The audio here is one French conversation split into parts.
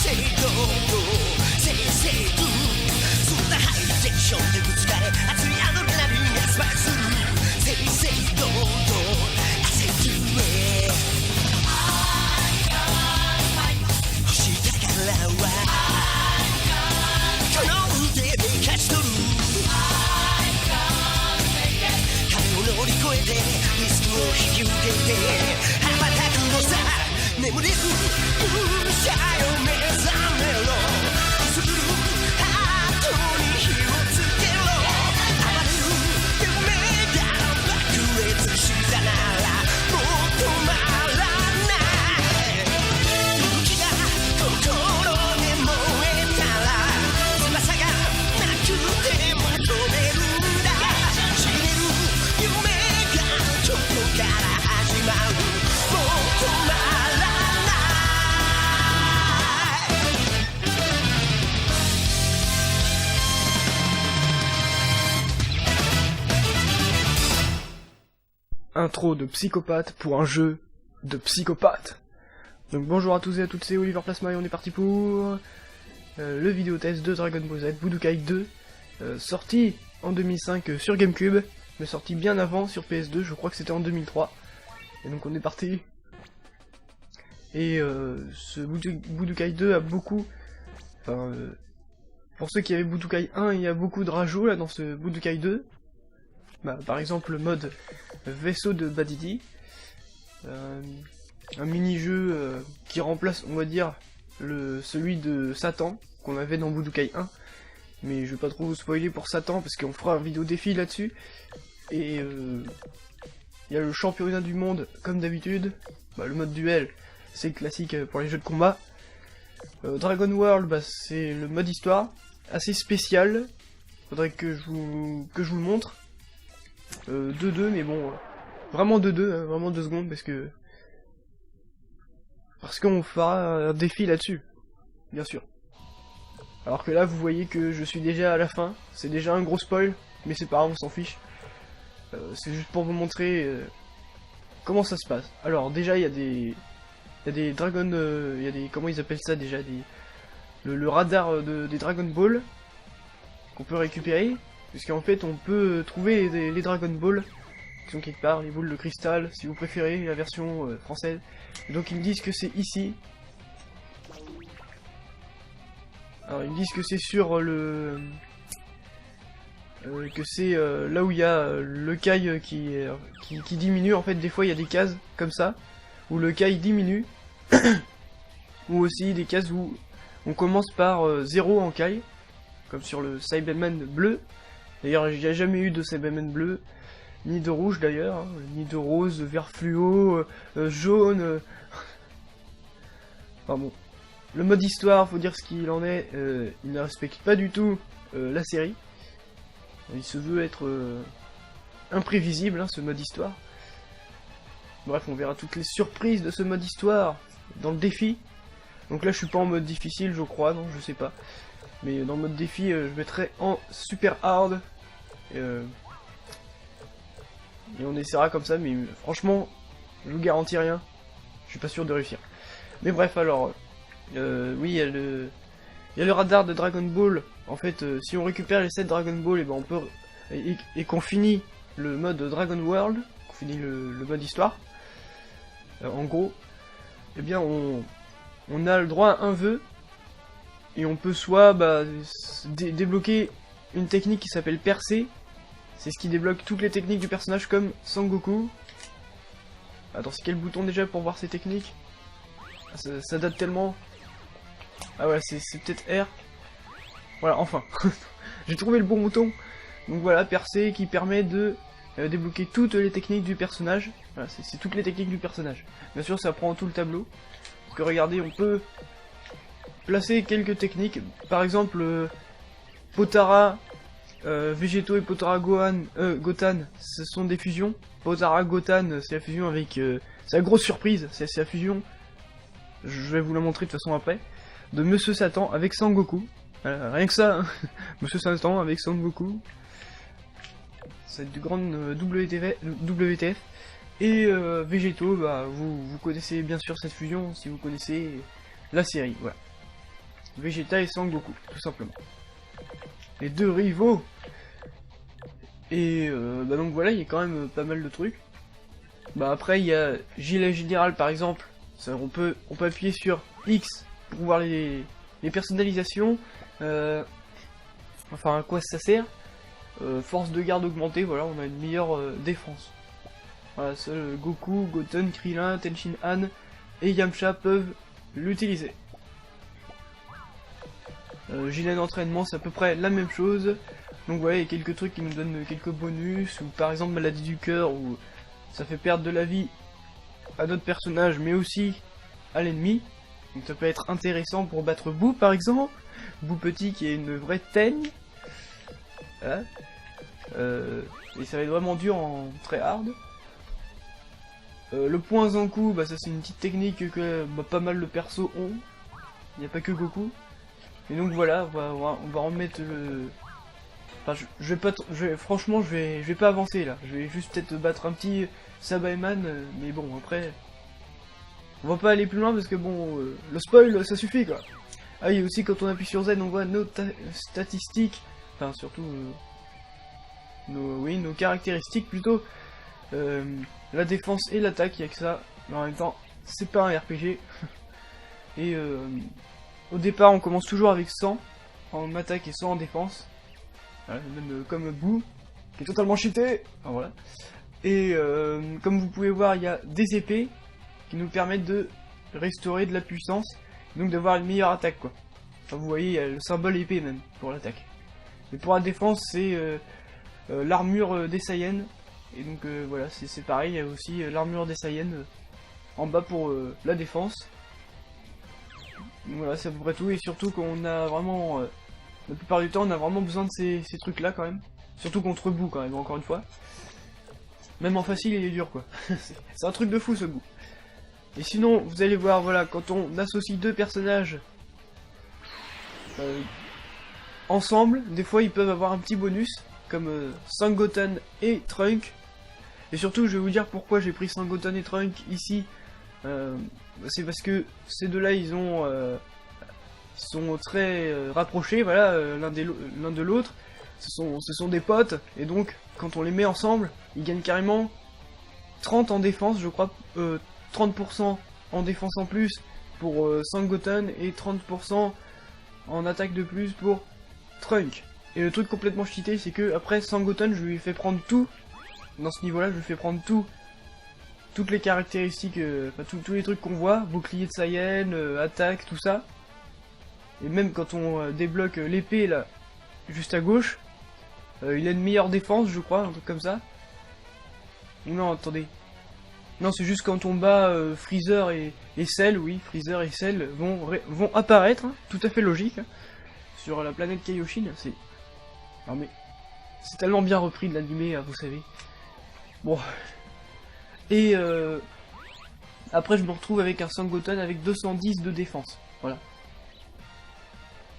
々堂々正々堂々そんなハイテンションでぶつかれ熱いアドレナリンがスパイスする正々堂々汗とめ欲したからはこの腕で勝ち取る壁を乗り越えてリスクを引き受けて羽ばたくのさ眠れる勇者よ目覚めろくすぶるハートに火をつけろ暴れる夢が爆裂したならもう止まらない勇気が心で燃えたら翼がなくても飛べるんだしびれる夢がここから始まるもう止まらないIntro de psychopathe pour un jeu de psychopathe. Donc bonjour à tous et à toutes, c'est Oliver Plasma et on est parti pour le vidéo test de Dragon Ball Z Budokai 2, sorti en 2005 sur GameCube, mais sorti bien avant sur PS2, je crois que c'était en 2003. Et donc on est parti. Et ce Budokai 2 a beaucoup... Enfin, pour ceux qui avaient Budokai 1, il y a beaucoup de rajouts là dans ce Budokai 2. Bah, par exemple le mode vaisseau de Badidi, un mini-jeu qui remplace, on va dire, celui de Satan qu'on avait dans Budokai 1, mais je vais pas trop vous spoiler pour Satan parce qu'on fera un vidéo défi là-dessus. Et il y a le championnat du monde comme d'habitude, bah, le mode duel c'est classique pour les jeux de combat. Dragon World, bah, c'est le mode histoire, assez spécial, faudrait que je vous le montre. 2-2 mais bon, vraiment 2-2, hein, vraiment 2 secondes parce qu'on fera un défi là-dessus, bien sûr. Alors que là vous voyez que je suis déjà à la fin, c'est déjà un gros spoil, mais c'est pas grave, on s'en fiche. C'est juste pour vous montrer comment ça se passe. Alors déjà il y a des Dragon, il y a des, comment ils appellent ça déjà, le radar des Dragon Ball qu'on peut récupérer. Puisqu'en fait on peut trouver les Dragon Ball qui sont quelque part, les boules de cristal, si vous préférez la version française. Donc ils me disent que c'est ici. Alors ils me disent que c'est sur le... que c'est là où il y a le Kai qui diminue. En fait des fois il y a des cases comme ça, où le Kai diminue. Ou aussi des cases où on commence par 0 en Kai, comme sur le Cyberman bleu. D'ailleurs, il n'y a jamais eu de Cyberman bleu, ni de rouge d'ailleurs, hein, ni de rose, vert fluo, jaune. Enfin bon. Le mode histoire, faut dire ce qu'il en est, il ne respecte pas du tout la série. Il se veut être imprévisible, hein, ce mode histoire. Bref, on verra toutes les surprises de ce mode histoire dans le défi. Donc là, je suis pas en mode difficile, je crois, non, je sais pas. Mais dans le mode défi, je mettrai en super hard. Et on essaiera comme ça, mais franchement, je vous garantis rien. Je suis pas sûr de réussir. Mais bref, alors, oui, il y a le radar de Dragon Ball. En fait, si on récupère les 7 Dragon Ball, et ben on peut et qu'on finit le mode Dragon World, qu'on finit le mode histoire. En gros, eh bien on a le droit à un vœu. Et on peut soit débloquer une technique qui s'appelle percer. C'est ce qui débloque toutes les techniques du personnage comme Sangoku. Attends, c'est quel bouton déjà pour voir ces techniques? Ça date tellement. Ah ouais, c'est peut-être R. Voilà, enfin. J'ai trouvé le bon bouton. Donc voilà, percer qui permet de débloquer toutes les techniques du personnage. Voilà, c'est toutes les techniques du personnage. Bien sûr, ça prend tout le tableau. Parce que regardez, on peut placer quelques techniques, par exemple Potara, Végéto et Potara Gotan, ce sont des fusions. Potara Gotan, c'est la fusion avec... c'est la grosse surprise, c'est la fusion, je vais vous la montrer de toute façon après, de Monsieur Satan avec Sangoku. Voilà, rien que ça, hein. Monsieur Satan avec Sangoku. C'est du grand WTF. Et Végéto, bah, vous connaissez bien sûr cette fusion si vous connaissez la série, voilà. Vegeta et Sangoku, tout simplement. Les deux rivaux. Et bah donc voilà, il y a quand même pas mal de trucs. Bah après il y a Gilet Général par exemple. Ça, on peut appuyer sur X pour voir les personnalisations. Enfin à quoi ça sert. Force de garde augmentée, voilà, on a une meilleure défense. Voilà, seul Goku, Goten, Krillin, Tenshin Han et Yamcha peuvent l'utiliser. Gilet d'entraînement, c'est à peu près la même chose. Donc voilà, il y a quelques trucs qui nous donnent quelques bonus, ou par exemple maladie du cœur, où ça fait perdre de la vie à d'autres personnages, mais aussi à l'ennemi. Donc ça peut être intéressant pour battre Boo par exemple. Boo petit qui est une vraie teigne. Voilà. Et ça va être vraiment dur en très hard. Le point Zankou, bah ça c'est une petite technique que pas mal de persos ont. Il n'y a pas que Goku. Et donc voilà, on va remettre le... Enfin, franchement, je vais pas avancer là. Je vais juste peut-être battre un petit Sabaiman, mais bon, après... On va pas aller plus loin parce que bon, le spoil, ça suffit quoi. Ah, et aussi quand on appuie sur Z, on voit nos statistiques, enfin surtout nos caractéristiques plutôt. La défense et l'attaque, il y a que ça. Mais en même temps, c'est pas un RPG. Et au départ, on commence toujours avec 100 en attaque et 100 en défense. Voilà, même comme Boo, qui est totalement cheaté. Enfin, voilà. Et comme vous pouvez voir, il y a des épées qui nous permettent de restaurer de la puissance, donc d'avoir une meilleure attaque quoi. Enfin, vous voyez, il y a le symbole épée même pour l'attaque. Et pour la défense, c'est l'armure des Saiyans. Et donc voilà, c'est pareil, il y a aussi l'armure des Saiyans en bas pour la défense. Donc voilà, c'est à peu près tout, et surtout qu'on a vraiment, la plupart du temps, on a vraiment besoin de ces trucs là quand même. Surtout contre Boo quand même, encore une fois. Même en facile, il est dur quoi. C'est un truc de fou ce Boo. Et sinon, vous allez voir, voilà, quand on associe deux personnages ensemble, des fois ils peuvent avoir un petit bonus, comme Sangoten et Trunk. Et surtout, je vais vous dire pourquoi j'ai pris Sangoten et Trunk ici. C'est parce que ces deux-là, ils sont très rapprochés, voilà, l'un de l'autre. Ce sont des potes, et donc, quand on les met ensemble, ils gagnent carrément 30 en défense, je crois, 30% en défense en plus pour Sangoten et 30% en attaque de plus pour Trunk. Et le truc complètement cheaté, c'est que après Sangoten, je lui ai fait prendre tout. Dans ce niveau-là, je lui ai fait prendre toutes les caractéristiques, tous les trucs qu'on voit, bouclier de Saiyan, attaque, tout ça. Et même quand on débloque l'épée là, juste à gauche, il a une meilleure défense, je crois, un truc comme ça. Non, attendez. Non, c'est juste quand on bat Freezer et Cell, oui, Freezer et Cell vont apparaître, hein, tout à fait logique, hein, sur la planète Kaioshin. C'est... Non mais... C'est tellement bien repris de l'animé, vous savez. Bon... Et après je me retrouve avec un Sangoten avec 210 de défense, voilà.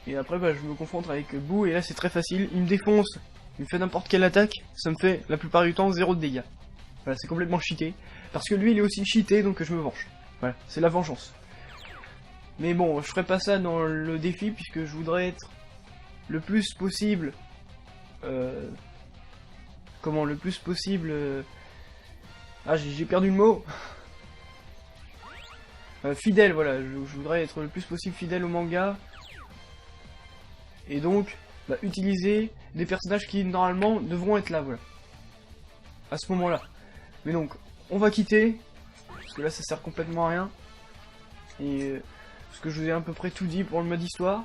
Et après bah, je me confronte avec Boo, et là c'est très facile, il me défonce, il me fait n'importe quelle attaque, ça me fait la plupart du temps 0 de dégâts. Voilà, c'est complètement cheaté, parce que lui il est aussi cheaté, donc je me venge. Voilà, c'est la vengeance. Mais bon, je ferai pas ça dans le défi, puisque je voudrais être le plus possible... Comment, le plus possible... Ah, j'ai perdu le mot. Fidèle, voilà, je voudrais être le plus possible fidèle au manga. Et donc, bah, utiliser des personnages qui, normalement, devront être là, voilà. À ce moment-là. Mais donc, on va quitter, parce que là, ça sert complètement à rien. Et parce que je vous ai à peu près tout dit pour le mode histoire.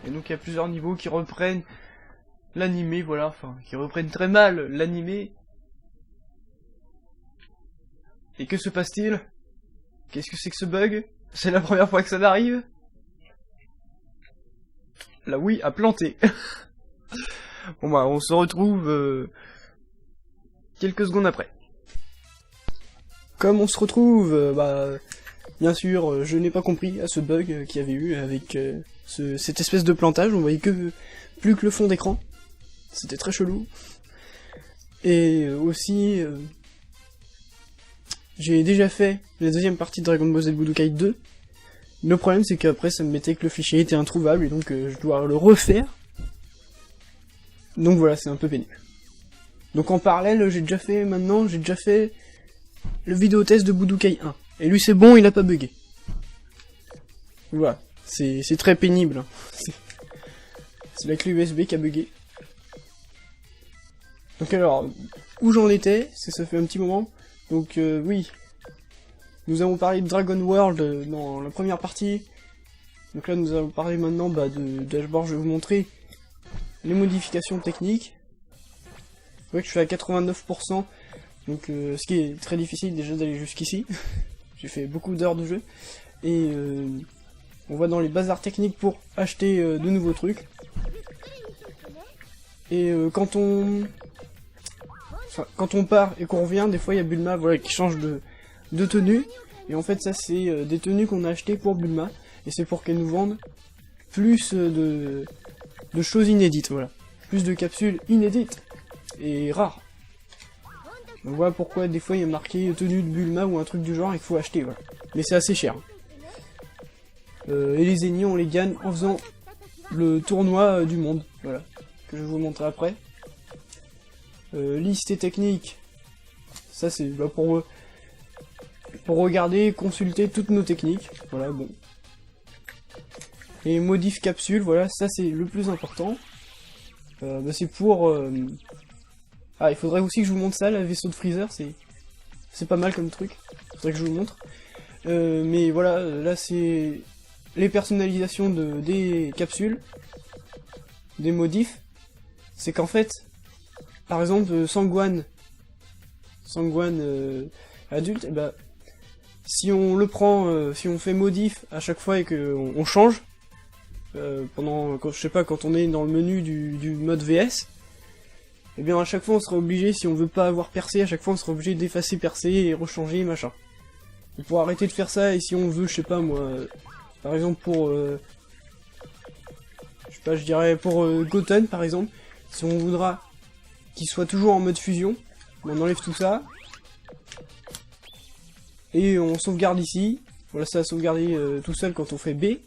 Et donc, il y a plusieurs niveaux qui reprennent l'animé, voilà, enfin, qui reprennent très mal l'animé. Et que se passe-t-il? Qu'est-ce que c'est que ce bug? C'est la première fois que ça m'arrive? La Wii a planté. Bon bah, on se retrouve quelques secondes après. Comme on se retrouve, bah, bien sûr, je n'ai pas compris à ce bug qu'il y avait eu avec cette espèce de plantage. On voyait plus que le fond d'écran. C'était très chelou. Et aussi... j'ai déjà fait la deuxième partie de Dragon Ball Z Budokai 2, Le problème c'est qu'après ça me mettait que le fichier était introuvable et donc je dois le refaire. Donc voilà, c'est un peu pénible. Donc en parallèle, j'ai déjà fait le vidéo test de Budokai 1. Et lui c'est bon, il a pas bugué. Voilà, c'est très pénible. Hein. C'est la clé USB qui a bugué. Donc alors, où j'en étais, ça fait un petit moment. Donc oui, nous avons parlé de Dragon World dans la première partie. Donc là nous allons parler maintenant de dashboard. Je vais vous montrer les modifications techniques. Vous voyez que je suis à 89%, donc ce qui est très difficile déjà d'aller jusqu'ici. J'ai fait beaucoup d'heures de jeu. Et on va dans les bazars techniques pour acheter de nouveaux trucs. Et quand on part et qu'on revient, des fois il y a Bulma voilà, qui change de tenue. Et en fait ça c'est des tenues qu'on a achetées pour Bulma. Et c'est pour qu'elle nous vende plus de choses inédites, voilà. Plus de capsules inédites et rares. Donc voilà pourquoi des fois il y a marqué tenue de Bulma ou un truc du genre et qu'il faut acheter, voilà. Mais c'est assez cher. Et les ennemis on les gagne en faisant le tournoi du monde, voilà. Que je vais vous montrer après. Liste et technique. Ça c'est pour regarder, consulter toutes nos techniques. Voilà, bon. Et modif capsule, voilà, ça c'est le plus important. C'est pour... Ah, il faudrait aussi que je vous montre ça, le vaisseau de Freezer, c'est pas mal comme truc. Il faudrait que je vous montre. Mais voilà, là c'est les personnalisations des capsules, des modifs. C'est qu'en fait, par exemple, Sangwan adulte, et bah, si on le prend, si on fait modif à chaque fois et qu'on change, je sais pas, quand on est dans le menu du mode VS, et bien à chaque fois on sera obligé, si on veut pas avoir percé, à chaque fois on sera obligé d'effacer percé et rechanger machin. Et pour arrêter de faire ça, et si on veut, je sais pas moi, par exemple pour, je sais pas, je dirais pour Goten par exemple, si on voudra qu'il soit toujours en mode fusion, on enlève tout ça, et on sauvegarde ici, voilà, ça a sauvegardé tout seul quand on fait B,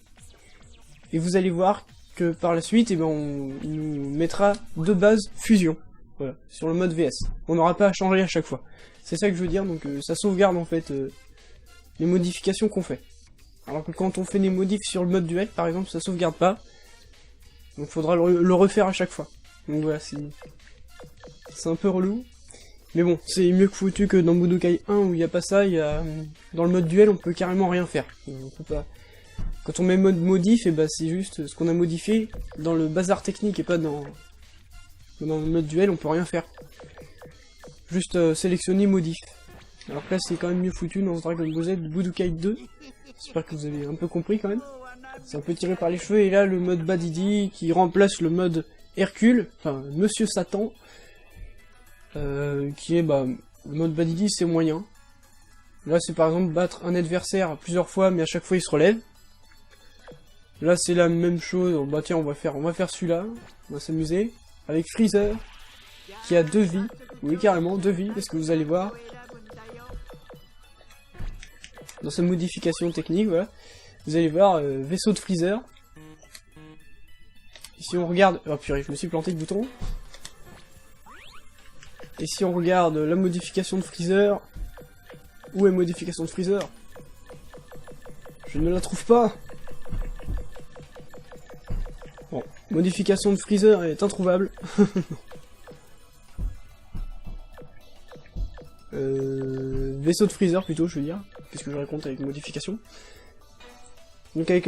et vous allez voir que par la suite, il nous mettra de base fusion, voilà, sur le mode VS. On n'aura pas à changer à chaque fois. C'est ça que je veux dire, donc ça sauvegarde en fait les modifications qu'on fait. Alors que quand on fait des modifs sur le mode duel, par exemple, ça sauvegarde pas, donc faudra le refaire à chaque fois. Donc voilà, c'est un peu relou. Mais bon, c'est mieux que foutu que dans Budokai 1 où il n'y a pas ça, dans le mode duel on peut carrément rien faire. On peut pas... Quand on met mode modif, et bah c'est juste ce qu'on a modifié dans le bazar technique et pas dans le mode duel, on peut rien faire. Juste sélectionner modif. Alors que là c'est quand même mieux foutu dans ce Dragon Ball Z Budokai 2. J'espère que vous avez un peu compris quand même. C'est un peu tiré par les cheveux, et là le mode Badidi qui remplace le mode Hercule, enfin Monsieur Satan. Qui est, le mode Badidi c'est moyen. Là c'est par exemple battre un adversaire plusieurs fois mais à chaque fois il se relève. Là c'est la même chose, bah tiens on va faire celui-là, on va s'amuser. Avec Freezer, qui a 2 vies, oui carrément 2 vies, parce que vous allez voir. Dans sa modification technique, voilà. Vous allez voir, vaisseau de Freezer. Et si on regarde, oh purée, je me suis planté de bouton. Et si on regarde la modification de Freezer, où est modification de Freezer? Je ne la trouve pas. Bon, modification de Freezer est introuvable. Vaisseau de Freezer plutôt, je veux dire. Qu'est-ce que je raconte avec modification? Donc ouais,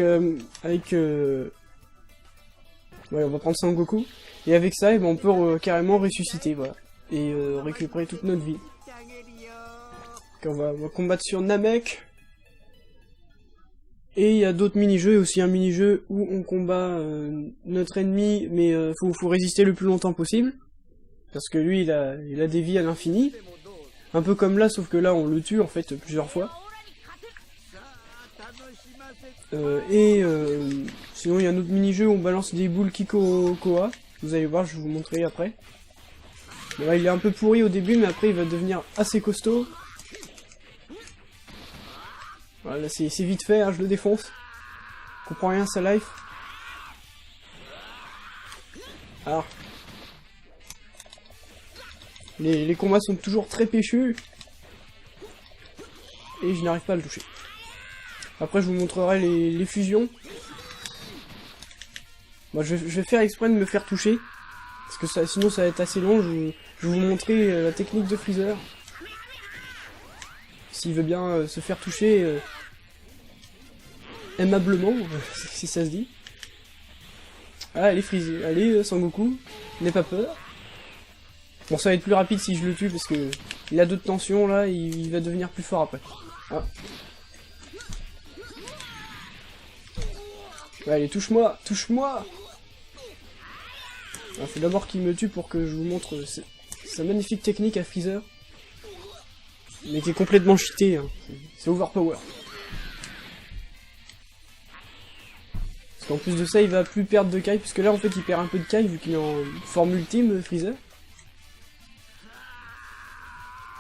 on va prendre Sangoku. Et avec ça, on peut carrément ressusciter, voilà. Et récupérer toute notre vie. Donc on va combattre sur Namek. Et il y a d'autres mini-jeux, et aussi un mini-jeu où on combat notre ennemi, mais faut résister le plus longtemps possible. Parce que lui, il a des vies à l'infini. Un peu comme là, sauf que là, on le tue, en fait, plusieurs fois. Sinon, il y a un autre mini-jeu où on balance des boules Kiko-Koa. Vous allez voir, je vais vous montrer après. Bon, là, il est un peu pourri au début, mais après, il va devenir assez costaud. Voilà, c'est vite fait, hein, je le défonce. Je comprends rien sa life. Alors. Les combats sont toujours très péchus. Et je n'arrive pas à le toucher. Après, je vous montrerai les fusions. Moi, je vais faire exprès de me faire toucher. Parce que ça, sinon, ça va être assez long. Je vais vous montrer la technique de Freezer. S'il veut bien se faire toucher aimablement, si ça se dit. Ah, allez, Freezer. Allez, Sangoku. N'aie pas peur. Bon, ça va être plus rapide si je le tue, parce que il a d'autres tensions, là, il va devenir plus fort après. Ah. Ouais, allez, touche-moi, touche-moi. Il faut d'abord qu'il me tue pour que je vous montre sa magnifique technique à Freezer. Mais qui est complètement cheaté, hein. C'est overpower. Parce qu'en plus de ça, il va plus perdre de Kai, puisque là, en fait, il perd un peu de Kai, vu qu'il est en forme ultime, Freezer.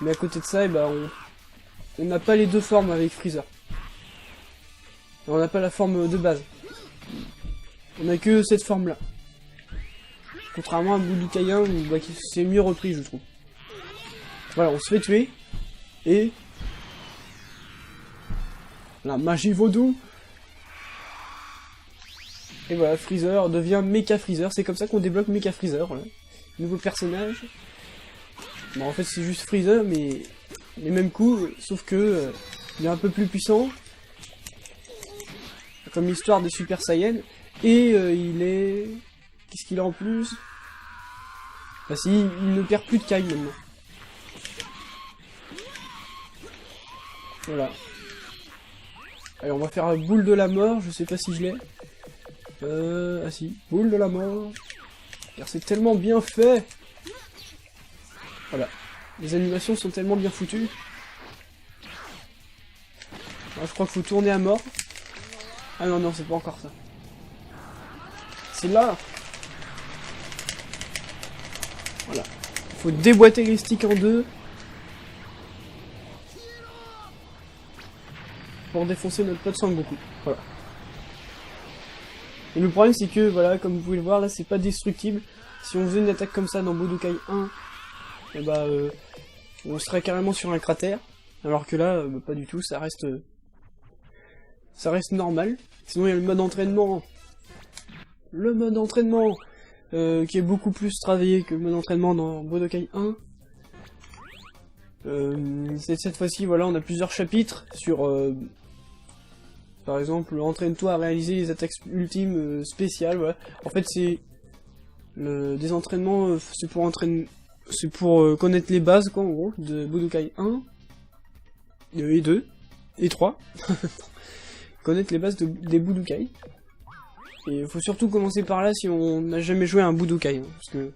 Mais à côté de ça, eh ben, on n'a pas les deux formes avec Freezer. Et on n'a pas la forme de base. On a que cette forme-là. Contrairement à Budokai 1, où bah, c'est mieux repris, je trouve. Voilà, on se fait tuer. Et... la magie vaudou. Et voilà, Freezer devient Mecha Freezer. C'est comme ça qu'on débloque Mecha Freezer. Voilà. Nouveau personnage. Bon, en fait, c'est juste Freezer, mais les mêmes coups, sauf que il est un peu plus puissant. Comme l'histoire des Super Saiyan. Et il est... qu'est-ce qu'il a en plus? Bah si, il ne perd plus de Kai maintenant. Voilà. Allez, on va faire boule de la mort, je sais pas si je l'ai. Ah si, boule de la mort. Car c'est tellement bien fait. Voilà. Les animations sont tellement bien foutues. Alors, je crois qu'il faut tourner à mort. Ah non, non, c'est pas encore ça. C'est là. Voilà. Il faut déboîter les sticks en deux. Pour défoncer notre pote Sangoku. Voilà. Et le problème c'est que, voilà, comme vous pouvez le voir, là c'est pas destructible. Si on faisait une attaque comme ça dans Budokai 1, et bah, on serait carrément sur un cratère. Alors que là, bah, pas du tout, ça reste normal. Sinon il y a le mode entraînement. Le mode entraînement qui est beaucoup plus travaillé que le mode entraînement dans Budokai 1. Cette fois-ci, voilà, on a plusieurs chapitres sur, par exemple, entraîne-toi à réaliser les attaques ultimes spéciales. Voilà. En fait, c'est des entraînements, c'est pour connaître les bases, quoi, en gros, de Budokai 1 et 2 et 3. Connaître les bases des Budokai. Et il faut surtout commencer par là si on n'a jamais joué à un Budokai, hein, parce que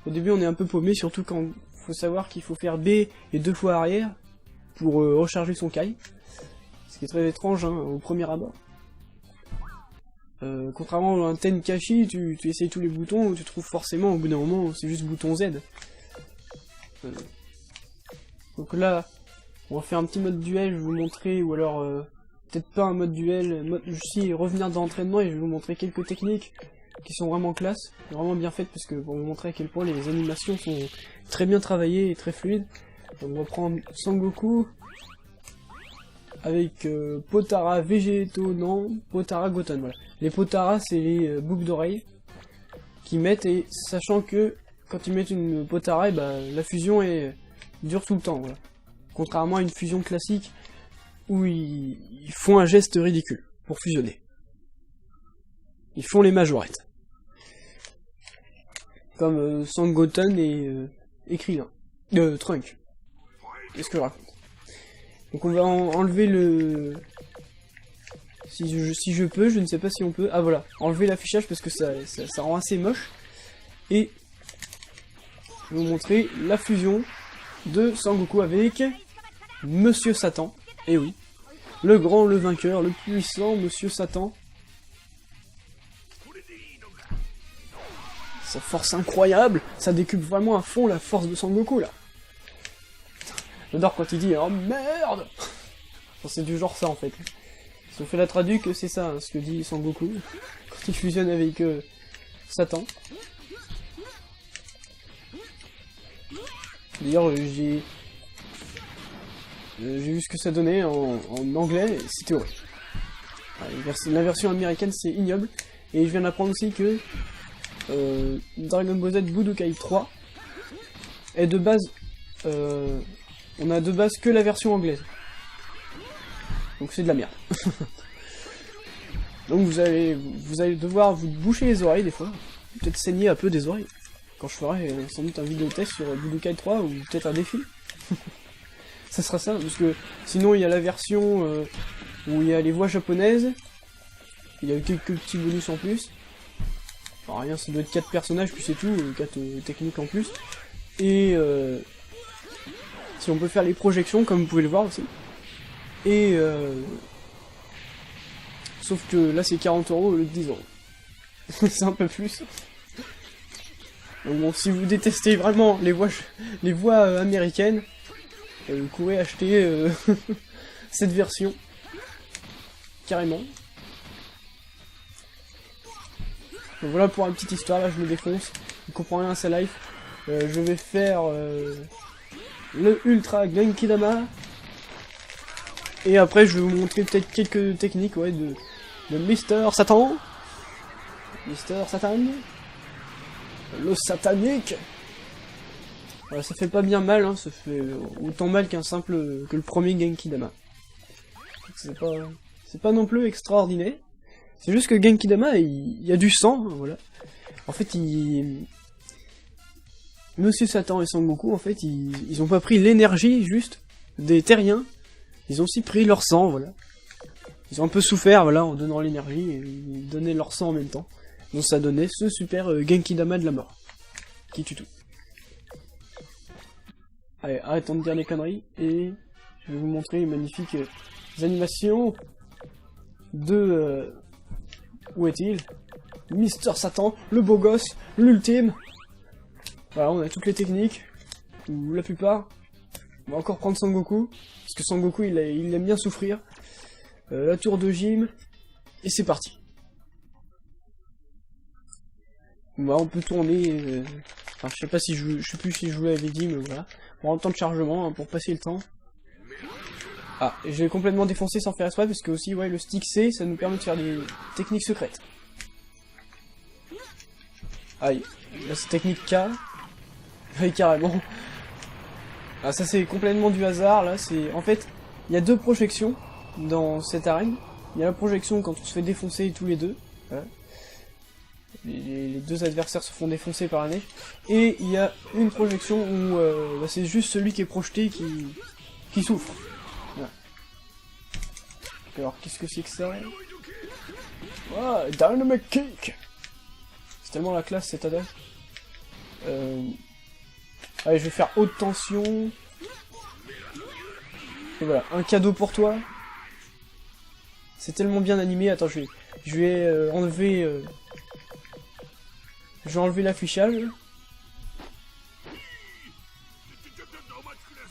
au début on est un peu paumé, surtout quand faut savoir qu'il faut faire B et 2 fois arrière pour recharger son Kai. Ce qui est très étrange, hein, au premier abord. Contrairement à un Tenkaichi, tu essayes tous les boutons, tu trouves forcément au bout d'un moment c'est juste bouton Z. Donc là, on va faire un petit mode duel, je vais vous montrer, ou alors peut-être pas un mode duel, si revenir dans l'entraînement et je vais vous montrer quelques techniques qui sont vraiment classe, vraiment bien faites, parce que pour vous montrer à quel point les animations sont très bien travaillées et très fluides. Donc on va prendre Sangoku avec Potara Végétaux, non, Potara Goten, voilà. Les Potara c'est les boucles d'oreilles qu'ils mettent, et sachant que quand ils mettent une Potara, bah, la fusion dure tout le temps, voilà. Contrairement à une fusion classique où ils font un geste ridicule pour fusionner. Ils font les majorettes. Comme Sangoten et Krillin. Trunk. Qu'est-ce que je raconte? Donc on va enlever le... Si je peux, je ne sais pas si on peut... Ah voilà, enlever l'affichage parce que ça rend assez moche. Et je vais vous montrer la fusion de Sangoku avec Monsieur Satan. Et oui, le grand, le vainqueur, le puissant Monsieur Satan. Sa force incroyable, ça décupe vraiment à fond la force de Sangoku là. J'adore quand il dit « Oh merde !» C'est du genre ça en fait. Si on fait la traduc, c'est ça, hein, ce que dit Sangoku, quand il fusionne avec Satan. D'ailleurs, j'ai vu ce que ça donnait en anglais, c'était horrible. La version américaine, c'est ignoble. Et je viens d'apprendre aussi que Dragon Ball Z Budokai 3 est de base... on a de base que la version anglaise. Donc c'est de la merde. Donc vous allez devoir vous boucher les oreilles des fois. Peut-être saigner un peu des oreilles. Quand je ferai sans doute un vidéo test sur Budokai 3 ou peut-être un défi. Ça sera ça, parce que sinon il y a la version où il y a les voix japonaises. Il y a quelques petits bonus en plus. Enfin, rien, ça doit être 4 personnages, puis c'est tout, 4 techniques en plus. Et si on peut faire les projections, comme vous pouvez le voir aussi. Et sauf que là c'est 40 € au lieu de 10 €. C'est un peu plus. Donc bon, si vous détestez vraiment les voix américaines, vous courez acheter cette version. Carrément. Donc voilà pour une petite histoire, là je me défonce. Je comprends rien à sa life. Je vais faire le Ultra Genkidama. Et après je vais vous montrer peut-être quelques techniques ouais, de Mister Satan. Mister Satan. Le satanique. Voilà, ça fait pas bien mal, hein, ça fait autant mal qu'un simple... que le premier Genkidama. C'est pas non plus extraordinaire. C'est juste que Genkidama, il y a du sang, voilà. En fait, Monsieur Satan et Sangoku, en fait, ils ont pas pris l'énergie, juste, des terriens. Ils ont aussi pris leur sang, voilà. Ils ont un peu souffert, voilà, en donnant l'énergie, et ils donnaient leur sang en même temps. Donc ça donnait ce super Genkidama de la mort. Qui tue tout. Allez, arrêtons de dire les conneries, et je vais vous montrer les magnifiques animations de... où est-il? Mister Satan, le beau gosse, l'ultime. Voilà, on a toutes les techniques, ou la plupart. On va encore prendre Sangoku, parce que Sangoku il aime bien souffrir. La tour de gym, et c'est parti. Bah, on peut tourner, enfin je sais pas si je sais plus si je jouais avec Dim, mais voilà. On prend le temps de chargement hein, pour passer le temps. Ah, et je vais complètement défoncer sans faire exprès, parce que aussi, ouais, le stick C, ça nous permet de faire des techniques secrètes. Aïe, là c'est technique K. Oui, carrément. Ah, ça c'est complètement du hasard, là, c'est... En fait, il y a deux projections dans cette arène. Il y a la projection quand on se fait défoncer tous les deux. Voilà. Les deux adversaires se font défoncer par la neige. Et il y a une projection où bah, c'est juste celui qui est projeté qui souffre. Voilà. Alors, qu'est-ce que c'est que ça? Ah, Dynamic Kick. C'est tellement la classe cette attaque. Allez, je vais faire haute tension. Et voilà, un cadeau pour toi. C'est tellement bien animé. Attends, je vais enlever... je vais enlever l'affichage.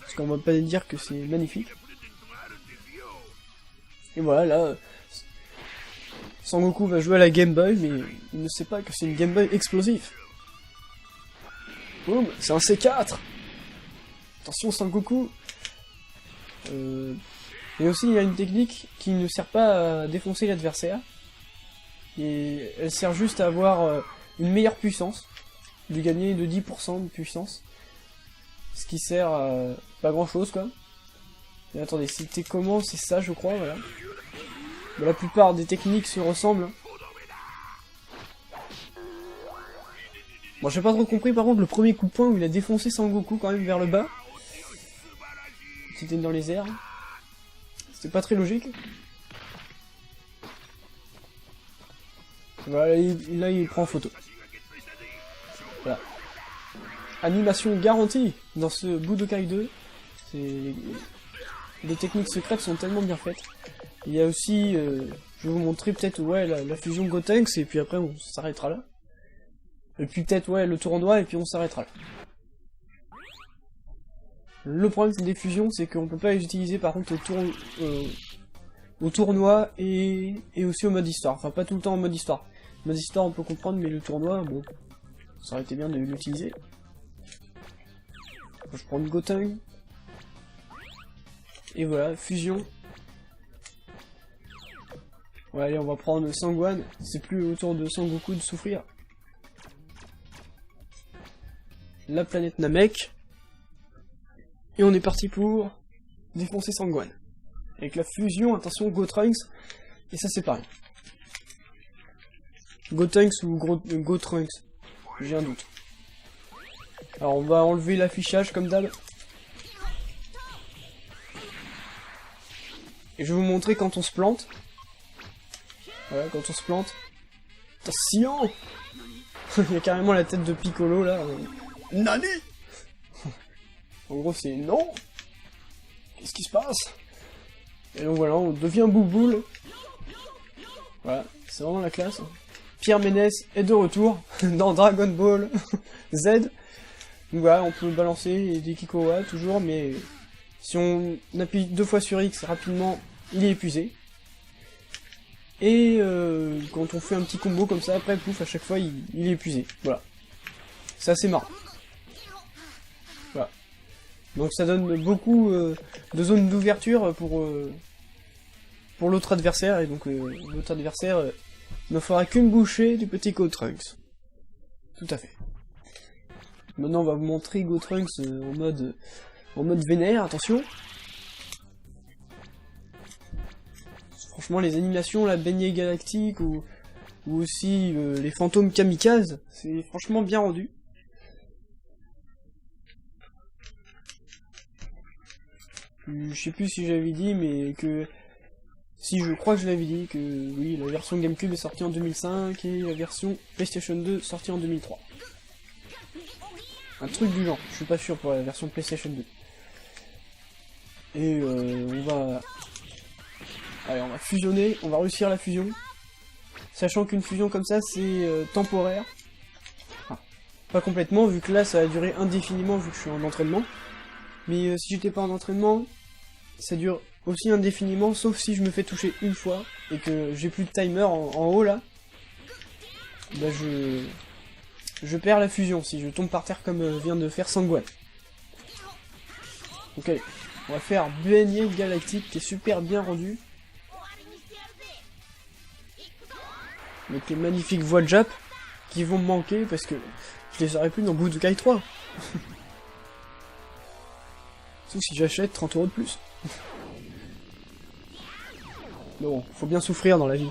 Parce qu'on va pas dire que c'est magnifique. Et voilà, là... Sangoku va jouer à la Game Boy, mais il ne sait pas que c'est une Game Boy explosive. Boum, c'est un C4. Attention Sangoku. Et aussi il y a une technique qui ne sert pas à défoncer l'adversaire. Et elle sert juste à avoir une meilleure puissance. De gagner de 10% de puissance. Ce qui sert à pas grand chose quoi. Et attendez, c'était comment? C'est ça je crois, voilà. Mais la plupart des techniques se ressemblent. Bon, j'ai pas trop compris par contre le premier coup de poing où il a défoncé Sangoku quand même vers le bas. C'était dans les airs. C'était pas très logique. Voilà, là il prend en photo. Voilà. Animation garantie dans ce Budokai 2. Les techniques secrètes sont tellement bien faites. Il y a aussi, je vais vous montrer peut-être ouais, la fusion Gotenks et puis après on s'arrêtera là. Et puis peut-être ouais, le tournoi et puis on s'arrêtera là. Le problème des fusions c'est qu'on peut pas les utiliser par contre au tournoi et aussi au mode histoire. Enfin, pas tout le temps en mode histoire. Mode histoire, on peut comprendre, mais le tournoi, bon, ça aurait été bien de l'utiliser. Je prends une Gotenks. Et voilà, fusion. Ouais, allez, on va prendre Sangwan. C'est plus au tour de Sangoku de souffrir. La planète Namek. Et on est parti pour défoncer Sangwan. Avec la fusion, attention, Gotenks. Et ça, c'est pareil. Gotenks ou Gotenks. J'ai un doute. Alors, on va enlever l'affichage comme d'hab. Et je vais vous montrer quand on se plante. Voilà, quand on se plante. Attention. Il y a carrément la tête de Piccolo, là. Nani? En gros, c'est non. Qu'est-ce qui se passe? Et donc voilà, on devient Bouboule. Voilà, c'est vraiment la classe. Pierre Ménès est de retour dans Dragon Ball Z. Donc voilà, on peut balancer des Kikoa toujours, mais si on appuie 2 fois sur X rapidement, il est épuisé. Et quand on fait un petit combo comme ça, après, pouf, à chaque fois, il est épuisé. Voilà. C'est assez marrant. Voilà. Donc ça donne beaucoup de zones d'ouverture pour l'autre adversaire, et donc l'autre adversaire ne fera qu'une bouchée du petit Gotenks. Tout à fait. Maintenant, on va vous montrer Gotenks en mode vénère, attention. Franchement, les animations, la baignée galactique, ou aussi les fantômes kamikazes, c'est franchement bien rendu. Je sais plus si j'avais dit, mais que... Si, je crois que je l'avais dit, que oui, la version GameCube est sortie en 2005, et la version PlayStation 2 sortie en 2003. Un truc du genre, je suis pas sûr pour la version PlayStation 2. Et on va... Allez, on va fusionner, on va réussir la fusion. Sachant qu'une fusion comme ça, c'est temporaire. Enfin, pas complètement, vu que là, ça va durer indéfiniment, vu que je suis en entraînement. Mais si j'étais pas en entraînement, ça dure aussi indéfiniment, sauf si je me fais toucher une fois, et que j'ai plus de timer en haut, là. Bah, je perds la fusion, si je tombe par terre comme vient de faire Sangwan. Ok, on va faire baignée galactique, qui est super bien rendu. Avec les magnifiques voix de Jap, qui vont me manquer, parce que je les aurai plus dans Budokai 3. Sauf si j'achète 30 € de plus. Mais bon, faut bien souffrir dans la vie.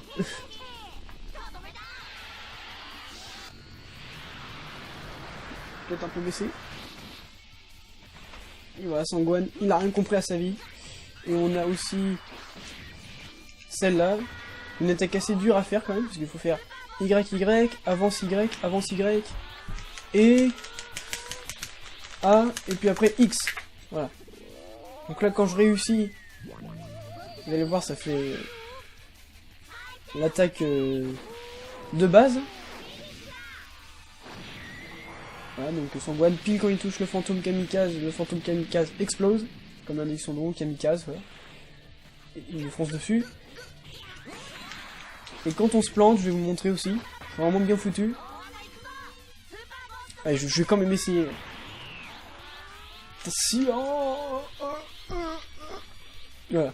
Peut-être un peu baissé. Et voilà, Sangwan, il a rien compris à sa vie. Et on a aussi celle-là. Une attaque assez dure à faire quand même, parce qu'il faut faire YY, avance Y, avance Y, et A, et puis après X. Voilà. Donc là, quand je réussis, vous allez voir, ça fait l'attaque de base. Voilà, donc Sangwan, pile quand il touche le fantôme kamikaze explose, comme l'indique son nom, kamikaze, voilà. Et il fonce dessus. Et quand on se plante, je vais vous montrer aussi, c'est vraiment bien foutu. Allez, je vais quand même essayer. Voilà.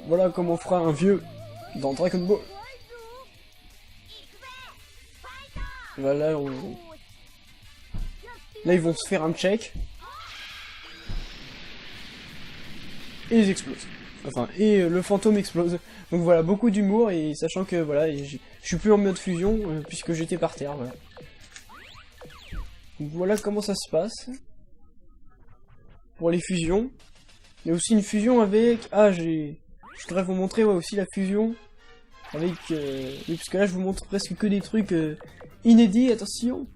Voilà comment on fera un vieux dans Dragon Ball. Voilà, là, ils vont se faire un check. Et ils explosent. Enfin, et le fantôme explose. Donc voilà, beaucoup d'humour, et sachant que voilà, je suis plus en mode fusion, puisque j'étais par terre, voilà. Donc voilà comment ça se passe. Pour les fusions. Il y a aussi une fusion avec... Ah, je voudrais vous montrer aussi la fusion avec... Oui, parce que là je vous montre presque que des trucs inédits, attention.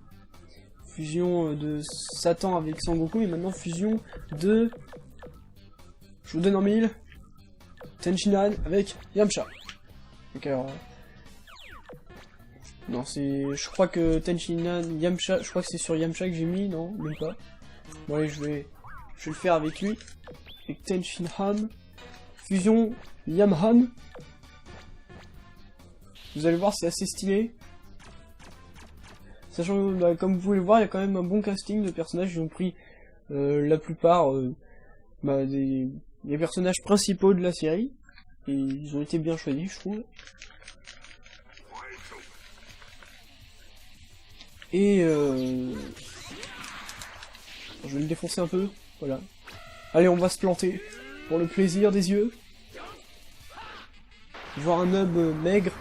Fusion de Satan avec Sangoku, et maintenant fusion de... Je vous donne en mille. Tenshinhan avec Yamcha. Donc alors... Non, c'est... Je crois que Tenshinhan, Yamcha... Je crois que c'est sur Yamcha que j'ai mis, non? Même pas. Bon allez, je vais le faire avec lui. Avec Tenshinhan. fusion Yamhan. Vous allez voir, c'est assez stylé. Sachant que, bah, comme vous pouvez le voir, il y a quand même un bon casting de personnages. Ils ont pris la plupart des personnages principaux de la série. Et ils ont été bien choisis, je trouve. Et je vais le défoncer un peu, voilà. Allez, on va se planter, pour le plaisir des yeux. Voir un hub maigre.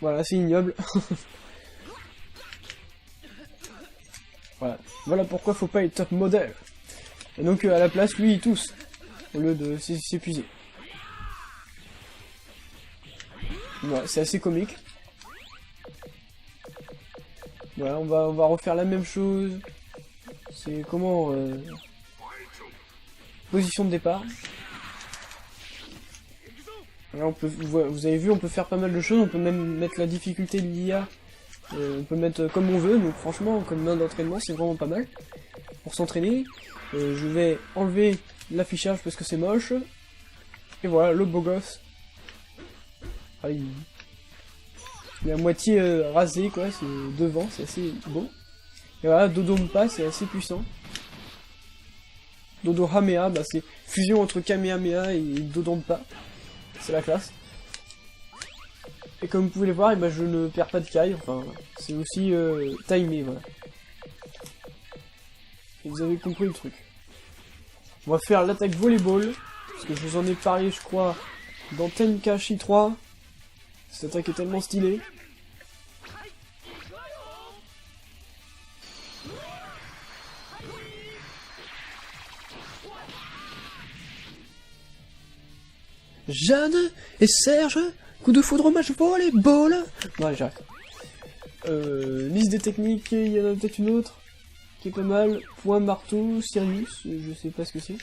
Voilà, c'est ignoble. Voilà pourquoi faut pas être top modèle. Et donc à la place, lui il tousse, au lieu de s'épuiser. Voilà, c'est assez comique. Voilà, on va refaire la même chose. C'est comment position de départ. Là, on peut, vous avez vu, on peut faire pas mal de choses. On peut même mettre la difficulté de l'IA. On peut mettre comme on veut. Donc franchement, comme main d'entraînement, c'est vraiment pas mal pour s'entraîner. Je vais enlever l'affichage parce que c'est moche. Et voilà, le beau gosse. Ah, il est à moitié rasé, quoi. C'est devant, c'est assez beau. Et voilà, Dodonpa, c'est assez puissant. Dodohamea, bah c'est fusion entre Kamehameha et Dodonpa. C'est la classe. Et comme vous pouvez le voir, je ne perds pas de Kai, enfin, c'est aussi timé, voilà. Et vous avez compris le truc. On va faire l'attaque volleyball, parce que je vous en ai parlé, je crois, dans Tenkaichi 3. Cette attaque est tellement stylée. Jeanne et Serge, coup de foudre au match volleyball. Ouais, j'arrête. Liste des techniques, il y en a peut-être une autre qui est pas mal. Point marteau, Sirius, je sais pas ce que c'est.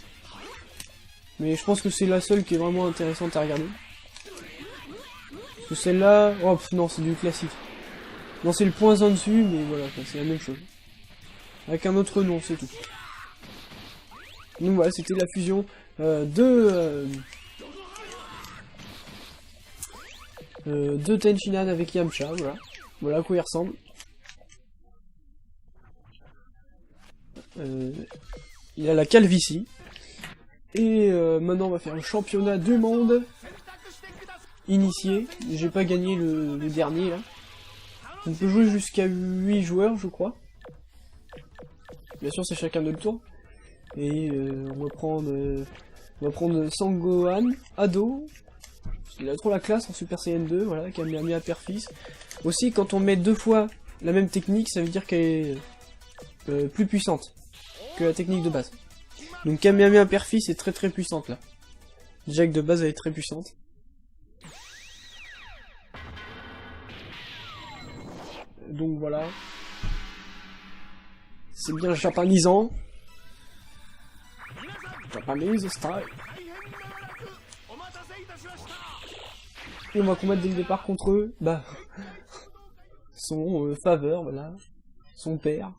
Mais je pense que c'est la seule qui est vraiment intéressante à regarder. Parce que celle-là, oh non, c'est du classique. Non, c'est le point en dessus, mais voilà, c'est la même chose. Avec un autre nom, c'est tout. Donc voilà, c'était la fusion de Tenchinan avec Yamcha, voilà. Voilà à quoi il ressemble. Il a la calvitie. Et maintenant on va faire un championnat du monde initié. J'ai pas gagné le dernier là. On peut jouer jusqu'à 8 joueurs je crois. Bien sûr c'est chacun de tour. Et on va prendre Sangohan, Ado. Il a trop la classe en Super Saiyan 2, voilà, Kamehameha Père-Fils. Aussi, quand on met 2 fois la même technique, ça veut dire qu'elle est plus puissante que la technique de base. Donc Kamehameha Père-Fils est très très puissante là. Déjà que de base elle est très puissante. Donc voilà. C'est bien japonisant. Japanese style. Et on va combattre dès le départ contre eux, bah, son faveur, voilà, son père,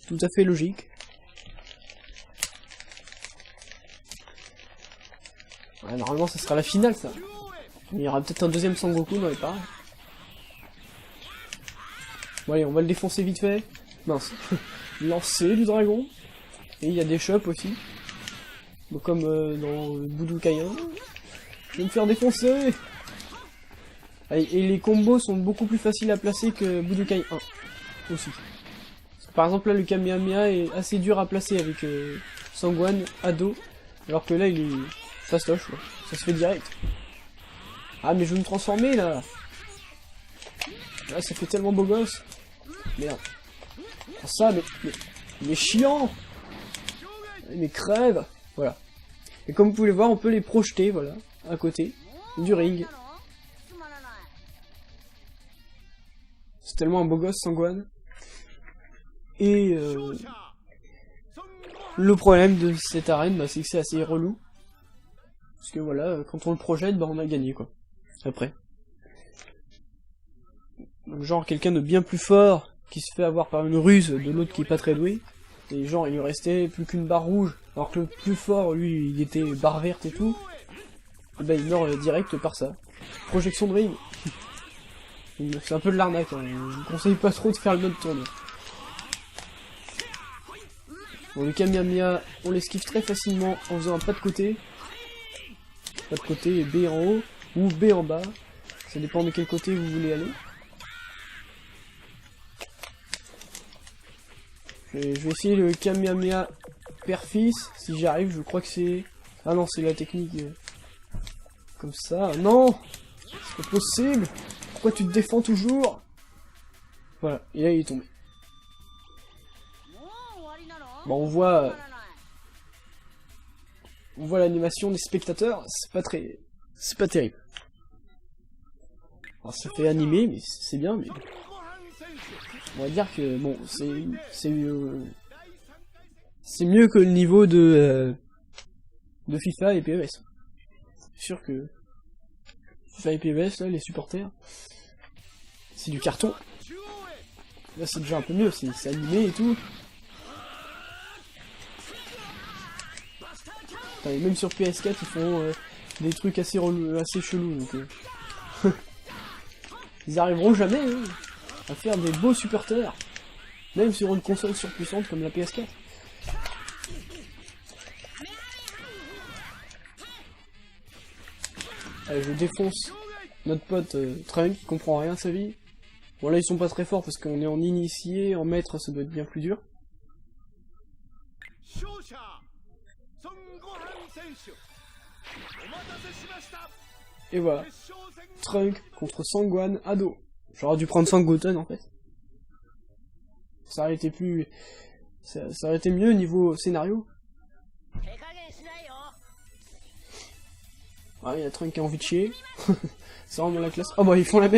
tout à fait logique. Ouais, normalement ça sera la finale ça. Il y aura peut-être un deuxième Sangoku dans les parages. Bon allez, on va le défoncer vite fait. Mince. Lancer du dragon. Et il y a des shops aussi. Donc, comme dans Budokai 1. Je vais me faire défoncer. Et les combos sont beaucoup plus faciles à placer que Budokai 1 aussi. Par exemple là le Kamehameha est assez dur à placer avec Sangohan, Ado, alors que là il est fastoche, ouais. Ça se fait direct. Ah mais je veux me transformer là. Là ça fait tellement beau gosse. Merde. Oh, ça mais chiant. Mais crève. Voilà. Et comme vous pouvez le voir on peut les projeter, voilà, à côté du ring. C'est tellement un beau gosse, Sangohan. Et le problème de cette arène, bah, c'est que c'est assez relou. Parce que voilà, quand on le projette, bah, on a gagné, quoi. Après. Donc, genre quelqu'un de bien plus fort, qui se fait avoir par une ruse de l'autre qui est pas très doué. Et genre, il lui restait plus qu'une barre rouge, alors que le plus fort, lui, il était barre verte et tout. Et ben, il meurt direct par ça. Projection de ring. C'est un peu de l'arnaque, hein. Je vous conseille pas trop de faire le mode tournoi. Bon, le Kamehameha, on l'esquive très facilement en faisant un pas de côté. Pas de côté et B en haut, ou B en bas. Ça dépend de quel côté vous voulez aller. Et je vais essayer le Kamehameha père-fils, si j'y arrive, je crois que c'est... Ah non, c'est la technique... Comme ça, non! C'est pas possible! Pourquoi tu te défends toujours? Voilà, et là il est tombé. Bon, on voit l'animation des spectateurs, c'est pas terrible. Alors ça fait animer, mais c'est bien, mais... On va dire que, bon, c'est mieux que le niveau de FIFA et PES. C'est sûr que FIFA et PES, là, les supporters, c'est du carton. Là, c'est déjà un peu mieux, c'est animé et tout. Enfin, et même sur PS4, ils font des trucs assez chelous, donc... Ils arriveront jamais, hein, à faire des beaux supporters, même sur une console surpuissante comme la PS4. Allez, je défonce notre pote Trunk, qui comprend rien à sa vie. Bon là ils sont pas très forts parce qu'on est en initié, en maître ça doit être bien plus dur. Et voilà, Trunk contre Sangwan ado. J'aurais dû prendre Sangoten en fait. Ça aurait été plus... Ça aurait été mieux niveau scénario. Ah, il y a Trunk qui a envie de chier. C'est vraiment la classe. Oh bah ils font la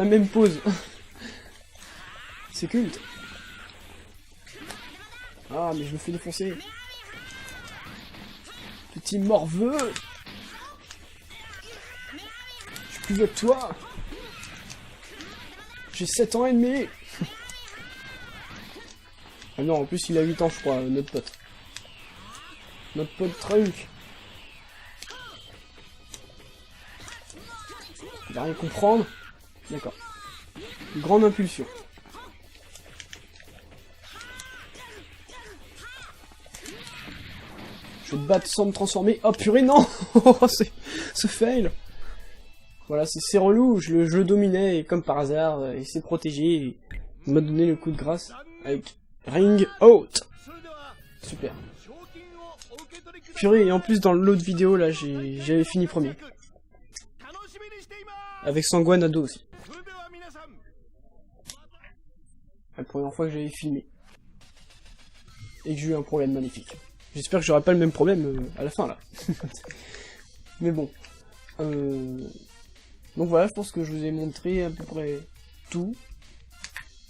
même pause. C'est culte. Ah mais je me fais défoncer. Petit morveux. Je suis plus vieux que toi. J'ai 7 ans et demi. Ah non, en plus il a 8 ans je crois, notre pote. Notre pote Trunk. Il va rien comprendre. D'accord. Grande impulsion. Je vais te battre sans me transformer. Oh purée, non. Ce fail. Voilà, c'est relou. Je le dominais et comme par hasard, il s'est protégé et il m'a donné le coup de grâce avec Ring Out. Super. Purée, et en plus dans l'autre vidéo là, j'avais fini premier. Avec Sangwan ado aussi. La première fois que j'avais filmé. Et que j'ai eu un problème magnifique. J'espère que j'aurai pas le même problème à la fin là. Mais bon. Donc voilà, je pense que je vous ai montré à peu près tout.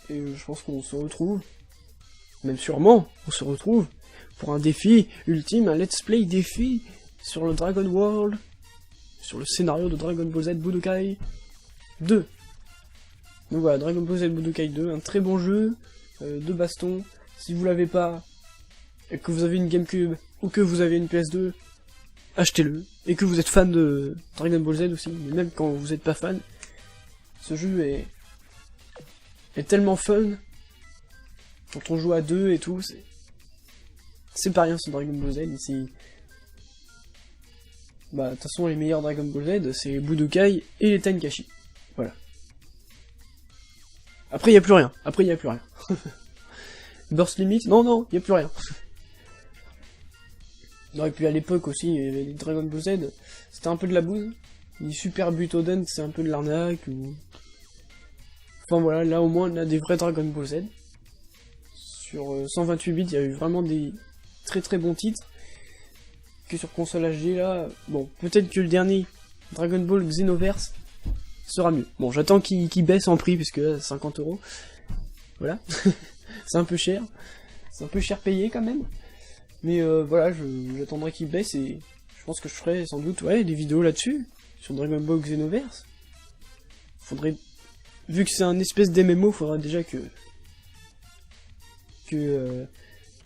Et je pense qu'on se retrouve. Même sûrement, on se retrouve pour un défi ultime, un let's play défi sur le Dragon World. Sur le scénario de Dragon Ball Z Budokai 2. Donc voilà, Dragon Ball Z Budokai 2, un très bon jeu de baston. Si vous l'avez pas, et que vous avez une GameCube, ou que vous avez une PS2, achetez-le. Et que vous êtes fan de Dragon Ball Z aussi, mais même quand vous n'êtes pas fan, ce jeu est tellement fun. Quand on joue à deux et tout, c'est pas rien ce Dragon Ball Z, c'est... Bah, de toute façon, les meilleurs Dragon Ball Z, c'est Budokai et les Tenkaichi. Voilà. Après, il a plus rien. Burst Limit, non, il a plus rien. Non, et puis à l'époque aussi, les Dragon Ball Z, c'était un peu de la bouse. Les Super Butoden, c'est un peu de l'arnaque. Enfin voilà, là au moins, on a des vrais Dragon Ball Z. Sur 128 bits, il y a eu vraiment des très très bons titres. Que sur console HD là, bon, peut-être que le dernier Dragon Ball Xenoverse sera mieux. Bon, j'attends qu'il baisse en prix, parce que là, 50 €. Voilà. C'est un peu cher. C'est un peu cher payé quand même. Mais voilà, j'attendrai qu'il baisse et je pense que je ferai sans doute des vidéos là-dessus. Sur Dragon Ball Xenoverse. Faudrait... Vu que c'est un espèce d'MMO, faudrait déjà que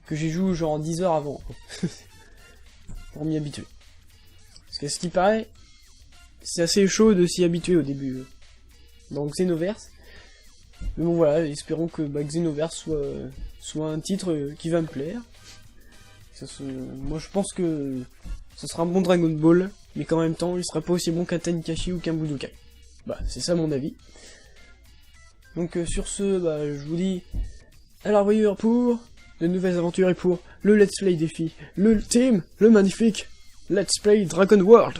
que j'y joue genre 10 heures avant. Pour m'y habituer. Parce que ce qui paraît, c'est assez chaud de s'y habituer au début. Dans Xenoverse. Mais bon voilà, espérons que Xenoverse soit un titre qui va me plaire. Moi je pense que ce sera un bon Dragon Ball, mais qu'en même temps il sera pas aussi bon qu'un Tenkaichi ou qu'un Budokai. Bah c'est ça mon avis. Donc sur ce, je vous dis à la revoyure pour de nouvelles aventures et pour le Let's Play défi, le magnifique Let's Play Dragon World.